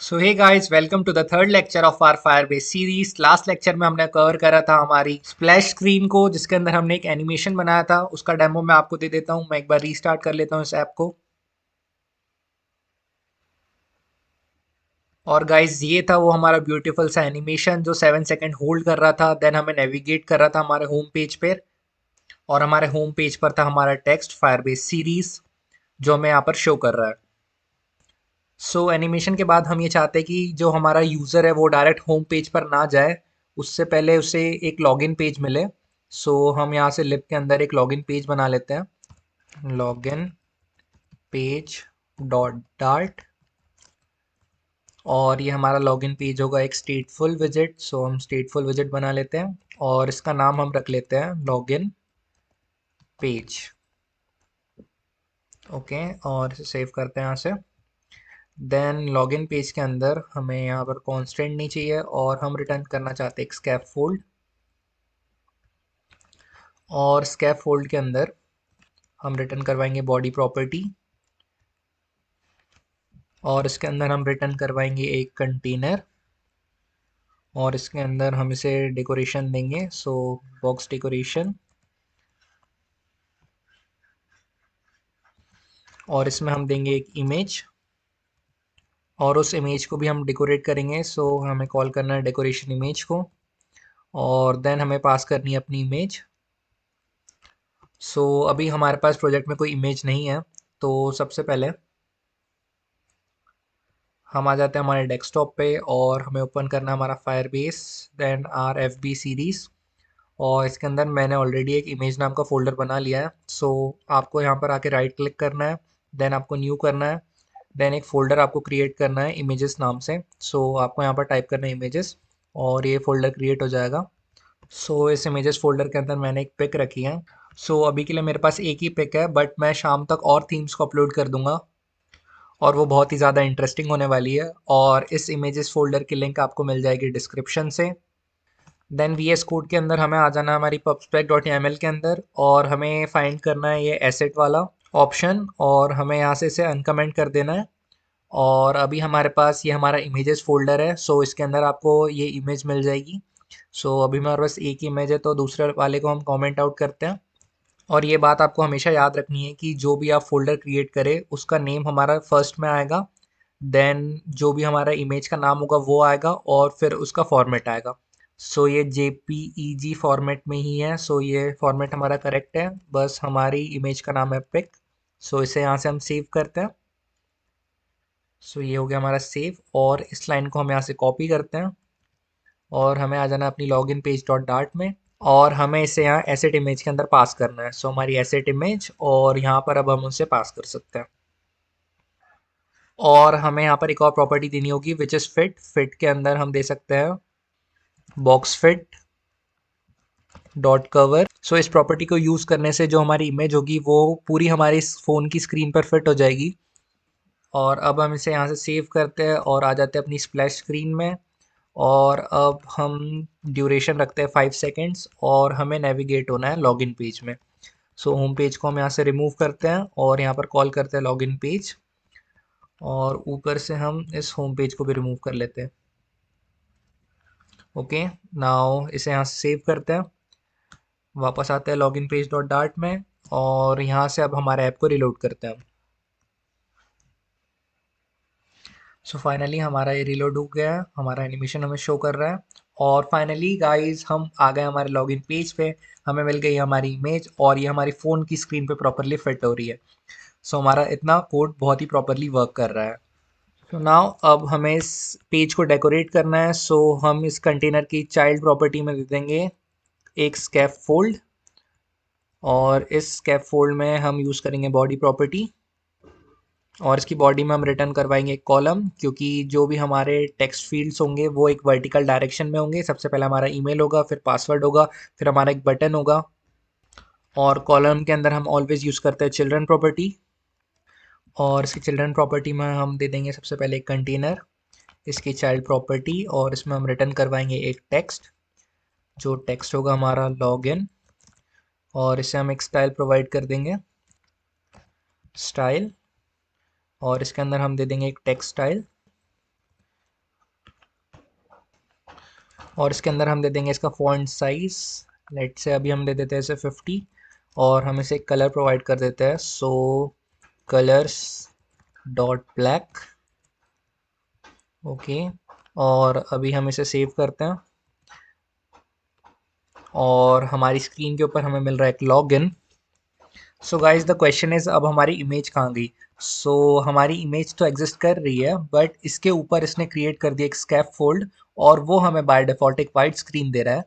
So hey guys, welcome to the third lecture of our Firebase series. Last lecture में हमने cover करा था हमारी स्प्लैश स्क्रीन को, जिसके अंदर हमने एक एनिमेशन बनाया था। उसका डेमो मैं आपको दे देता हूँ। मैं एक बार रीस्टार्ट कर लेता हूँ इस ऐप को। और गाइस, ये था वो हमारा ब्यूटीफुल सा एनिमेशन जो 7 सेकंड होल्ड कर रहा था। देन हमें नेविगेट कर रहा था हमारे होम पेज पे। और हमारे होम पेज पर था हमारा टेक्स्ट फायरबेस सीरीज, जो हमें यहाँ पर शो कर रहा है। एनिमेशन के बाद हम ये चाहते हैं कि जो हमारा यूज़र है वो डायरेक्ट होम पेज पर ना जाए, उससे पहले उसे एक लॉगिन पेज मिले। हम यहाँ से लिब के अंदर एक लॉगिन पेज बना लेते हैं। Login page dot dart. और ये हमारा लॉगिन पेज होगा एक स्टेटफुल विजिट। हम स्टेटफुल विजिट बना लेते हैं और इसका नाम हम रख लेते हैं लॉगिन पेज। ओके, और इसे सेव करते हैं यहाँ से। देन लॉगिन पेज के अंदर हमें यहाँ पर कॉन्स्टेंट नहीं चाहिए और हम रिटर्न करना चाहते हैं एक स्कैफोल्ड। और स्कैफोल्ड के अंदर हम रिटर्न करवाएंगे बॉडी प्रॉपर्टी। और इसके अंदर हम रिटर्न करवाएंगे एक कंटेनर। और इसके अंदर हम इसे डेकोरेशन देंगे, बॉक्स डेकोरेशन। और इसमें हम देंगे एक इमेज। और उस इमेज को भी हम डेकोरेट करेंगे, हमें कॉल करना है डेकोरेशन इमेज को। और देन हमें पास करनी है अपनी इमेज। अभी हमारे पास प्रोजेक्ट में कोई इमेज नहीं है। तो सबसे पहले हम आ जाते हैं हमारे डेस्कटॉप पे और हमें ओपन करना है हमारा Firebase, then R F B series. और इसके अंदर मैंने ऑलरेडी एक इमेज नाम का फ़ोल्डर बना लिया है। आपको यहाँ पर आके राइट क्लिक करना है, देन आपको न्यू करना है। देन एक फ़ोल्डर आपको क्रिएट करना है इमेजेस नाम से। आपको यहाँ पर टाइप करना है इमेजेस और ये फ़ोल्डर क्रिएट हो जाएगा। इस इमेजेस फ़ोल्डर के अंदर मैंने एक पिक रखी है। अभी के लिए मेरे पास एक ही पिक है, बट मैं शाम तक और थीम्स को अपलोड कर दूंगा और वो बहुत ही ज़्यादा इंटरेस्टिंग होने वाली है। और इस इमेजेस फ़ोल्डर की लिंक आपको मिल जाएगी डिस्क्रिप्शन से। देन वी एस कोड के अंदर हमें आ जाना है हमारी पबस्पेक डॉट एम एल के अंदर और हमें फाइंड करना है ये एसेट वाला ऑप्शन और हमें यहाँ से इसे अनकमेंट कर देना है। और अभी हमारे पास ये हमारा इमेजेस फोल्डर है। इसके अंदर आपको ये इमेज मिल जाएगी। अभी हमारे पास एक इमेज है तो दूसरे वाले को हम कमेंट आउट करते हैं। और ये बात आपको हमेशा याद रखनी है कि जो भी आप फोल्डर क्रिएट करें उसका नेम हमारा फर्स्ट में आएगा। देन जो भी हमारा इमेज का नाम होगा वो आएगा और फिर उसका फॉर्मेट आएगा। ये JPEG फॉर्मेट में ही है। ये फॉर्मेट हमारा करेक्ट है, बस हमारी इमेज का नाम है पिक। इसे यहाँ से हम सेव करते हैं। ये हो गया हमारा सेव और इस लाइन को हम यहाँ से कॉपी करते हैं और हमें आ जाना है अपनी लॉगिन पेज डॉट डार्ट में। और हमें इसे यहाँ एसेट इमेज के अंदर पास करना है। हमारी एसेट इमेज और यहाँ पर अब हम उसे पास कर सकते हैं। और हमें यहाँ पर एक और प्रॉपर्टी देनी होगी विच इज़ फिट। फिट के अंदर हम दे सकते हैं बॉक्स फिट डॉट कवर। इस प्रॉपर्टी को यूज़ करने से जो हमारी इमेज होगी वो पूरी हमारी फ़ोन की स्क्रीन पर फिट हो जाएगी। और अब हम इसे यहाँ से सेव करते हैं और आ जाते हैं अपनी स्प्लैश स्क्रीन में। और अब हम ड्यूरेशन रखते हैं 5 सेकेंड्स और हमें नेविगेट होना है लॉगिन पेज में। होम पेज को हम यहाँ से रिमूव करते हैं और यहाँ पर कॉल करते हैं लॉगिन पेज। और ऊपर से हम इस होम पेज को भी रिमूव कर लेते हैं। ओके, नाउ इसे यहाँ से सेव करते हैं। वापस आते हैं लॉगिन पेज डॉट डार्ट में और यहाँ से अब हमारे ऐप को रिलोड करते हैं। फाइनली हमारा ये रिलोड हो गया है, हमारा एनिमेशन हमें शो कर रहा है। और फाइनली गाइस, हम आ गए हमारे लॉगिन पेज पे। हमें मिल गई हमारी इमेज और ये हमारी फ़ोन की स्क्रीन पे प्रॉपरली फिट हो रही है। हमारा इतना कोड बहुत ही प्रॉपरली वर्क कर रहा है। नाउ अब हमें इस पेज को डेकोरेट करना है। हम इस कंटेनर की चाइल्ड प्रॉपर्टी में दे देंगे एक स्कैप फोल्ड। और इस स्कैप फोल्ड में हम यूज़ करेंगे बॉडी प्रॉपर्टी। और इसकी बॉडी में हम रिटर्न करवाएंगे एक कॉलम, क्योंकि जो भी हमारे टेक्स्ट फील्ड्स होंगे वो एक वर्टिकल डायरेक्शन में होंगे। सबसे पहले हमारा ईमेल होगा, फिर पासवर्ड होगा, फिर हमारा एक बटन होगा। और कॉलम के अंदर हम ऑलवेज यूज़ करते हैं चिल्ड्रन प्रॉपर्टी। और इसकी चिल्ड्रन प्रॉपर्टी में हम दे देंगे सबसे पहले एक कंटेनर, इसकी चाइल्ड प्रॉपर्टी। और इसमें हम रिटर्न करवाएंगे एक टेक्स्ट, जो टेक्स्ट होगा हमारा लॉगिन। और इसे हम एक स्टाइल प्रोवाइड कर देंगे, स्टाइल। और इसके अंदर हम दे देंगे एक टेक्स्ट स्टाइल। और इसके अंदर हम दे देंगे इसका फॉन्ट साइज, लेट से अभी हम दे देते हैं इसे 50, और हम इसे एक कलर प्रोवाइड कर देते हैं, सो कलर्स डॉट ब्लैक। ओके, और अभी हम इसे सेव करते हैं, और हमारी स्क्रीन के ऊपर हमें मिल रहा है एक log in. So guys the question is, अब हमारी इमेज कहाँ गई? सो हमारी इमेज तो एग्जिस्ट कर रही है, बट इसके ऊपर इसने क्रिएट कर दिया एक स्कैप फोल्ड, और वो हमें बाय डिफॉल्ट एक वाइट स्क्रीन दे रहा है।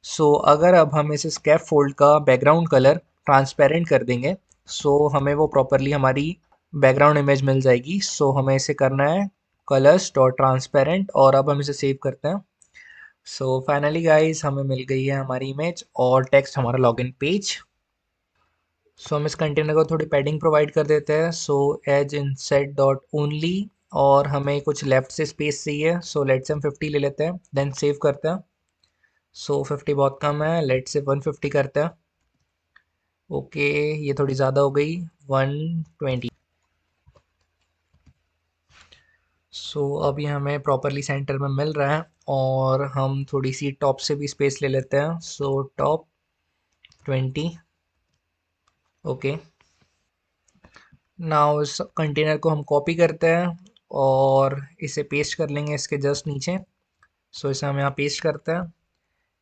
सो अगर अब हम इस स्कैप फोल्ड का बैकग्राउंड कलर ट्रांसपेरेंट कर देंगे, सो हमें वो प्रॉपरली हमारी बैकग्राउंड इमेज मिल जाएगी। सो हमें इसे करना है कलर्स डॉट ट्रांसपेरेंट, और अब हम इसे सेव करते हैं। सो फाइनली गाइज हमें मिल गई है हमारी इमेज और टेक्स्ट हमारा लॉगिन पेज। सो हम इस कंटेनर को थोड़ी पैडिंग प्रोवाइड कर देते हैं, so edge in set dot only, और हमें कुछ लेफ्ट से स्पेस चाहिए, सो लेट्स हम 50 ले लेते हैं, देन सेव करते हैं। सो 50 बहुत कम है, लेट्स से 150 करते हैं। ओके, ये थोड़ी ज़्यादा हो गई, 120। सो अभी हमें प्रॉपरली सेंटर में मिल रहा है, और हम थोड़ी सी टॉप से भी स्पेस ले लेते हैं, सो टॉप 20। ओके, नाउ इस कंटेनर को हम कॉपी करते हैं और इसे पेस्ट कर लेंगे इसके जस्ट नीचे। सो इसे हम यहाँ पेस्ट करते हैं।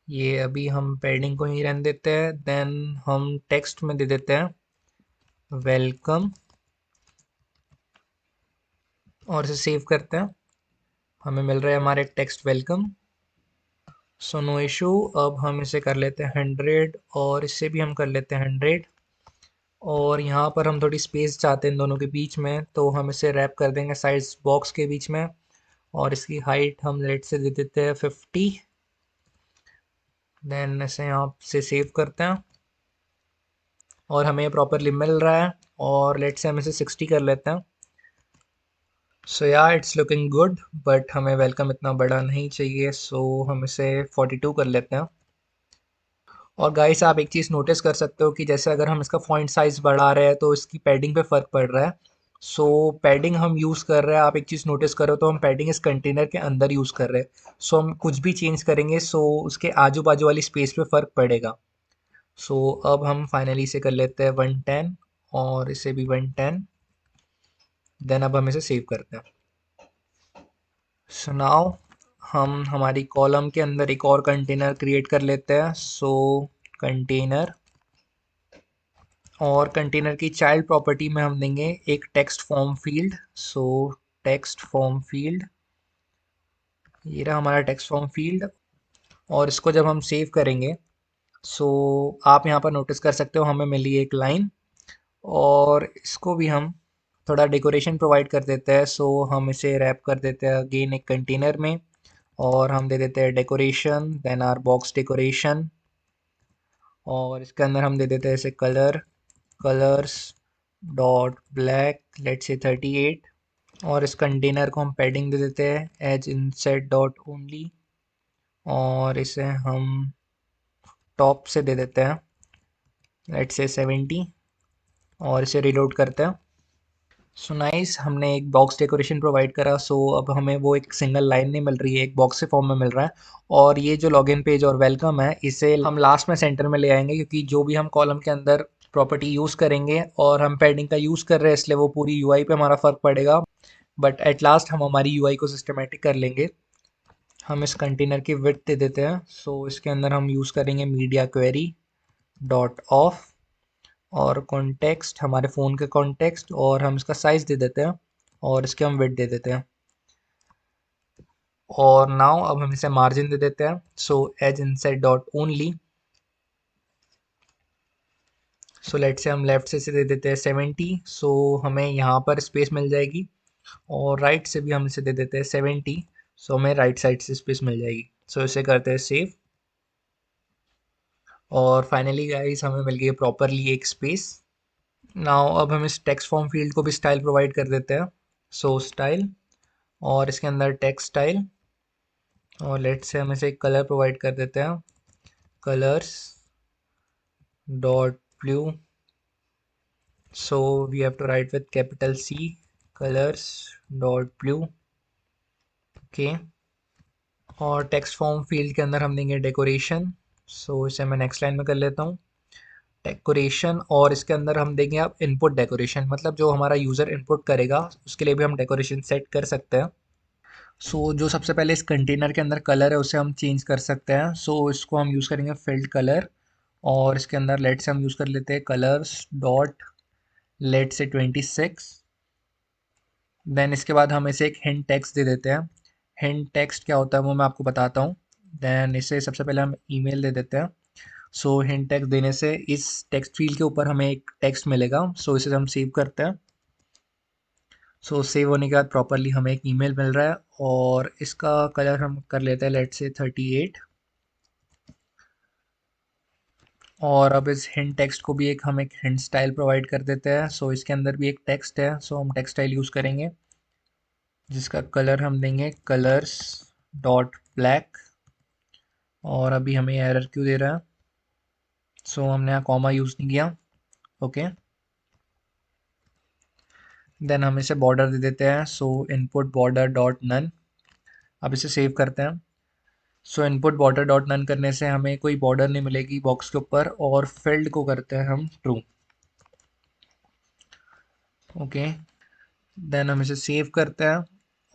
ये अभी हम पैडिंग को ही रहने देते हैं, देन हम टेक्स्ट में दे देते हैं वेलकम, और इसे सेव करते हैं। हमें मिल रहा है हमारे text welcome. So no issue, अब हम इसे कर लेते हैं 100, और इसे भी हम कर लेते हैं 100, और यहाँ पर हम थोड़ी स्पेस चाहते हैं इन दोनों के बीच में, तो हम इसे रैप कर देंगे साइज बॉक्स के बीच में, और इसकी हाइट हम लेट से दे देते हैं 50। देन इसे यहाँ से सेव करते हैं, और हमें प्रॉपरली मिल रहा है, और लेट से हम इसे 60 कर लेते हैं। सो या इट्स लुकिंग गुड, बट हमें वेलकम इतना बड़ा नहीं चाहिए, सो हम इसे 42 कर लेते हैं। और गाइस आप एक चीज़ नोटिस कर सकते हो कि जैसे अगर हम इसका फॉन्ट साइज बढ़ा रहे हैं तो इसकी पैडिंग पे फ़र्क पड़ रहा है। सो पैडिंग हम यूज़ कर रहे हैं, आप एक चीज़ नोटिस करो तो हम पैडिंग इस कंटेनर के अंदर यूज़ कर रहे हैं। सो हम कुछ भी चेंज करेंगे, सो उसके आजू बाजू वाली स्पेस पे फ़र्क पड़ेगा। सो अब हम फाइनली इसे कर लेते हैं 110, और इसे भी 110, देन अब हम इसे सेव करते हैं। सो नाउ हम हमारी कॉलम के अंदर एक और कंटेनर क्रिएट कर लेते हैं, सो कंटेनर, और कंटेनर की चाइल्ड प्रॉपर्टी में हम देंगे एक टेक्स्ट फॉर्म फील्ड, सो टेक्स्ट फॉर्म फील्ड, ये रहा हमारा टेक्स्ट फॉर्म फील्ड। और इसको जब हम सेव करेंगे, सो आप यहाँ पर नोटिस कर सकते हो हमें मिली एक लाइन, और इसको भी हम थोड़ा डेकोरेशन प्रोवाइड कर देते हैं, सो हम इसे रैप कर देते हैं अगेन एक कंटेनर में, और हम दे देते हैं decoration, then are box decoration, और इसके अंदर हम दे देते हैं इसे colour, colours dot black, let's say 38, और इस कंटेनर को हम पैडिंग दे देते हैं एज इनसेट डॉट ओनली, और इसे हम टॉप से दे देते हैं लेट्स से 70, और इसे रिलोड करते हैं। सो नाइस, हमने एक बॉक्स डेकोरेशन प्रोवाइड करा, सो अब हमें वो एक सिंगल लाइन नहीं मिल रही है, एक बॉक्स के फॉर्म में मिल रहा है। और ये जो लॉगिन पेज और वेलकम है, इसे हम लास्ट में सेंटर में ले आएंगे, क्योंकि जो भी हम कॉलम के अंदर प्रॉपर्टी यूज़ करेंगे, और हम पैडिंग का यूज़ कर रहे हैं इसलिए वो पूरी यूआई पे हमारा फ़र्क पड़ेगा, बट एट लास्ट हम हमारी यूआई को सिस्टमेटिक कर लेंगे। हम इस कंटेनर की विड्थ दे देते हैं, सो इसके अंदर हम यूज़ करेंगे मीडिया क्वेरी डॉट ऑफ, और कॉन्टेक्स्ट हमारे फ़ोन के कॉन्टेक्स्ट, और हम इसका साइज़ दे देते हैं, और इसके हम विड्थ दे देते हैं। और नाउ अब हम इसे मार्जिन दे देते हैं, so edge inside dot only, so let say हम लेफ्ट से इसे दे देते हैं 70, सो हमें यहाँ पर स्पेस मिल जाएगी, और राइट से भी हम इसे दे देते हैं 70, सो हमें राइट साइड से स्पेस मिल जाएगी। सो इसे करते हैं सेव, और फाइनली गाइस हमें मिल गई प्रॉपरली एक स्पेस। नाउ अब हम इस टेक्स्ट फॉर्म फील्ड को भी स्टाइल प्रोवाइड कर देते हैं, सो स्टाइल, और इसके अंदर टेक्स्ट स्टाइल, और लेट से हम इसे एक कलर प्रोवाइड कर देते हैं, colours dot blue, so we have to write with capital C, colours dot blue. Okay, और टेक्स्ट फॉर्म फील्ड के अंदर हम देंगे डेकोरेशन। सो इसे मैं नेक्स्ट लाइन में कर लेता हूँ, डेकोरेशन। और इसके अंदर हम देंगे आप इनपुट डेकोरेशन, मतलब जो हमारा यूज़र इनपुट करेगा उसके लिए भी हम डेकोरेशन सेट कर सकते हैं। सो जो सबसे पहले इस कंटेनर के अंदर कलर है उसे हम चेंज कर सकते हैं। सो इसको हम यूज़ करेंगे फील्ड कलर, और इसके अंदर लेट से हम यूज़ कर लेते हैं कलर्स डॉट लेट से 26। देन इसके बाद हम इसे एक हिंट टेक्स्ट दे देते हैं। हिंट टेक्स्ट क्या होता है वो मैं आपको बताता हूँ। देन इसे सबसे पहले हम ईमेल दे देते हैं। सो हिंट टेक्स्ट देने से इस टेक्स्ट फील्ड के ऊपर हमें एक टेक्स्ट मिलेगा। सो इसे हम सेव करते हैं। सो सेव होने के बाद प्रॉपरली हमें एक ईमेल मिल रहा है, और इसका कलर हम कर लेते हैं लेट से 38। और अब इस हिंट टेक्स्ट को भी हम एक हिंट स्टाइल प्रोवाइड कर देते हैं। सो इसके अंदर भी एक टेक्स्ट है, सो हम टेक्स्ट स्टाइल यूज़ करेंगे, जिसका कलर हम देंगे कलर्स डॉट ब्लैक। और अभी हमें एरर क्यों दे रहा है? सो हमने यहाँ कॉमा यूज़ नहीं किया। ओके, देन हम इसे बॉर्डर दे देते हैं। So input border dot none. अब इसे सेव करते हैं। So input border dot none करने से हमें कोई बॉर्डर नहीं मिलेगी बॉक्स के ऊपर, और फील्ड को करते हैं हम ट्रू। ओके, देन हम इसे सेव करते हैं,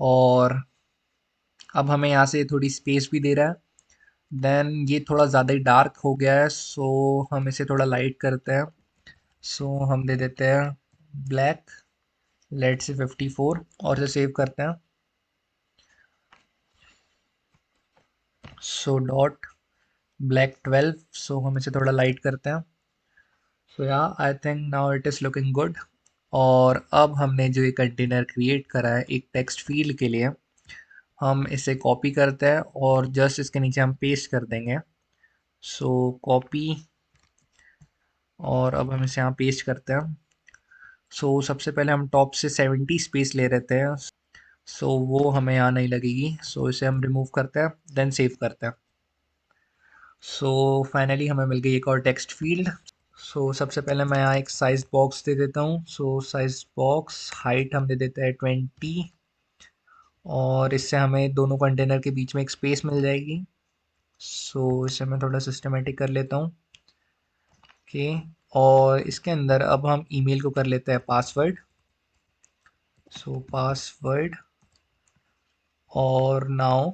और अब हमें यहाँ से थोड़ी स्पेस भी दे रहा है। देन ये थोड़ा ज़्यादा ही डार्क हो गया है, सो हम इसे थोड़ा लाइट करते हैं। सो हम दे देते हैं ब्लैक, लेट से 54, और इसे सेव करते हैं। सो डॉट ब्लैक 12, सो हम इसे थोड़ा लाइट करते हैं। सो या I think now it is looking good. और अब हमने जो ये कंटेनर क्रिएट करा है एक टेक्स्ट फील्ड के लिए, हम इसे कॉपी करते हैं और जस्ट इसके नीचे हम पेस्ट कर देंगे। सो कॉपी, और अब हम इसे यहाँ पेस्ट करते हैं। सो सबसे पहले हम टॉप से 70 स्पेस ले लेते हैं। सो वो हमें यहाँ नहीं लगेगी, सो इसे हम रिमूव करते हैं, देन सेव करते हैं। सो फाइनली हमें मिल गई एक और टेक्स्ट फील्ड। सो सबसे पहले मैं यहाँ एक साइज बॉक्स दे देता हूँ। सो साइज बॉक्स हाइट हम दे देते हैं 20, और इससे हमें दोनों कंटेनर के बीच में एक स्पेस मिल जाएगी। सो इसे मैं थोड़ा सिस्टमेटिक कर लेता हूँ। ओके, और इसके अंदर अब हम ईमेल को कर लेते हैं पासवर्ड। सो पासवर्ड, और नाउ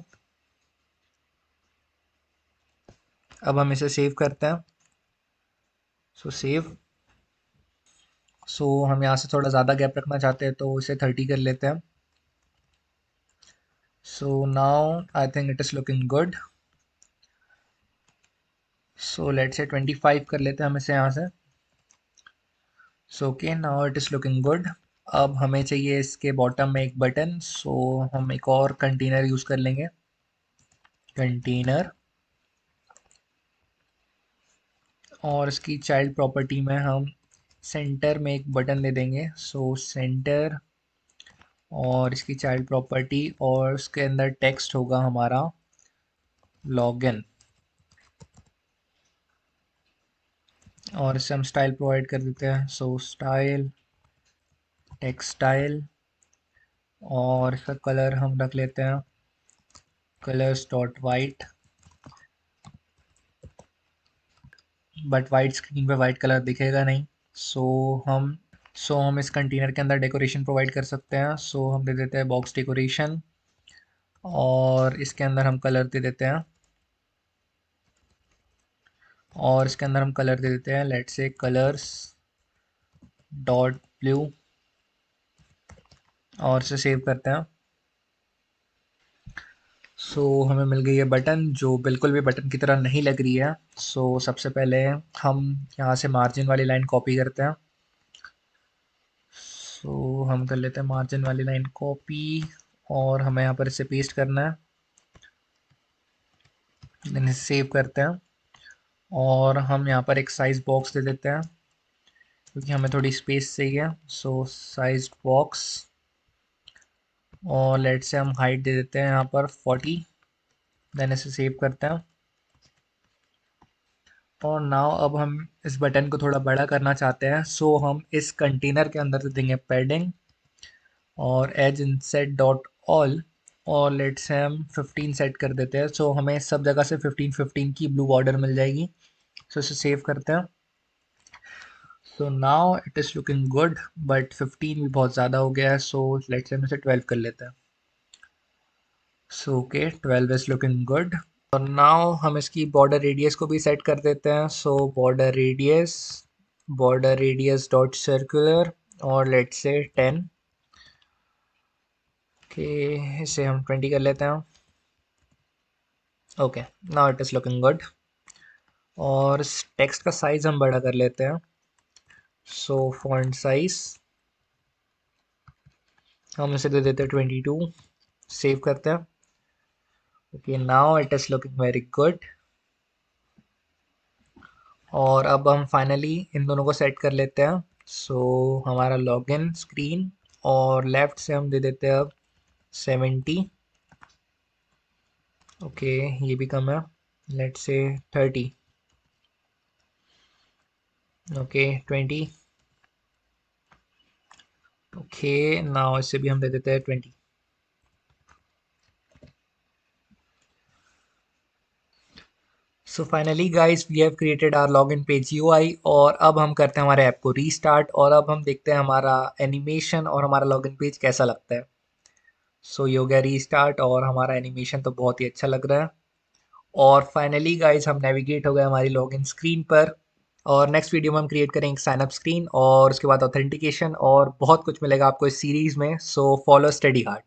अब हम इसे सेव करते हैं। सो सेव। सो हम यहाँ से थोड़ा ज़्यादा गैप रखना चाहते हैं तो इसे 30 कर लेते हैं। So now I think it is looking good. So let's say 25 कर लेते हैं हम इसे यहाँ से। So okay, now it is looking good. अब हमें चाहिए इसके बॉटम में एक बटन। सो हम एक और कंटेनर यूज़ कर लेंगे, कंटेनर, और इसकी चाइल्ड प्रॉपर्टी में हम सेंटर में एक बटन दे देंगे। सो सेंटर, और इसकी चाइल्ड प्रॉपर्टी, और उसके अंदर टेक्स्ट होगा हमारा लॉगिन, और इसे हम स्टाइल प्रोवाइड कर देते हैं। सो स्टाइल, टेक्स्ट स्टाइल, और इसका कलर हम रख लेते हैं colours dot white. But white screen पे वाइट कलर दिखेगा नहीं। सो हम हम इस कंटेनर के अंदर डेकोरेशन प्रोवाइड कर सकते हैं। सो हम दे देते हैं बॉक्स डेकोरेशन, और इसके अंदर हम कलर दे देते हैं, और इसके अंदर हम कलर दे देते हैं let's say colours dot blue, और इसे सेव करते हैं। हमें मिल गई है बटन, जो बिल्कुल भी बटन की तरह नहीं लग रही है। सबसे पहले हम यहाँ से मार्जिन वाली लाइन कॉपी करते हैं। हम कर लेते हैं मार्जिन वाली लाइन कॉपी, और हमें यहाँ पर इसे पेस्ट करना है, देन इसे सेव करते हैं। और हम यहाँ पर एक साइज बॉक्स दे देते हैं, क्योंकि हमें थोड़ी स्पेस चाहिए। साइज बॉक्स, और लेट से हम हाइट दे देते हैं यहाँ पर 40, देन इसे सेव करते हैं। और नाउ अब हम इस बटन को थोड़ा बड़ा करना चाहते हैं। हम इस कंटेनर के अंदर दे देंगे पैडिंग, और एज इंसेट डॉट ऑल, और लेट्स से हम 15 सेट कर देते हैं, सो हमें सब जगह से 15 की ब्लू बॉर्डर मिल जाएगी। सो इसे सेव करते हैं। So now it is looking good, but 15 भी बहुत ज़्यादा हो गया है, सो लेट्स से हम इसे 12 कर लेते हैं। So okay, 12 is looking good. और नाउ हम इसकी बॉर्डर रेडियस को भी सेट कर देते हैं। सो बॉर्डर रेडियस डॉट सर्कुलर, और लेट्स से 10। ओके, इसे हम 20 कर लेते हैं। Okay, now it is looking good. और इस टेक्स्ट का साइज़ हम बड़ा कर लेते हैं। सो फॉन्ट साइज हम इसे दे देते हैं 22। सेव करते हैं। Okay, now it is looking very good. और अब हम फाइनली इन दोनों को सेट कर लेते हैं। सो हमारा लॉगिन स्क्रीन, और लेफ्ट से हम दे देते हैं अब 70। ओके, ये भी कम है, let's say 30। Okay, 20। Okay, now इसे भी हम दे देते हैं 20। So finally guys, we have created our login page UI, और अब हम करते हैं हमारे ऐप को रीस्टार्ट, और अब हम देखते हैं हमारा एनिमेशन और हमारा लॉगिन पेज कैसा लगता है। सो ये हो गया रीस्टार्ट, और हमारा एनिमेशन तो बहुत ही अच्छा लग रहा है। और फाइनली गाइस, हम नेविगेट हो गए हमारी लॉगिन स्क्रीन पर। और नेक्स्ट वीडियो में हम क्रिएट करेंगे साइन अप स्क्रीन, और उसके बाद ऑथेंटिकेशन, और बहुत कुछ मिलेगा आपको इस सीरीज़ में। So follow study hard.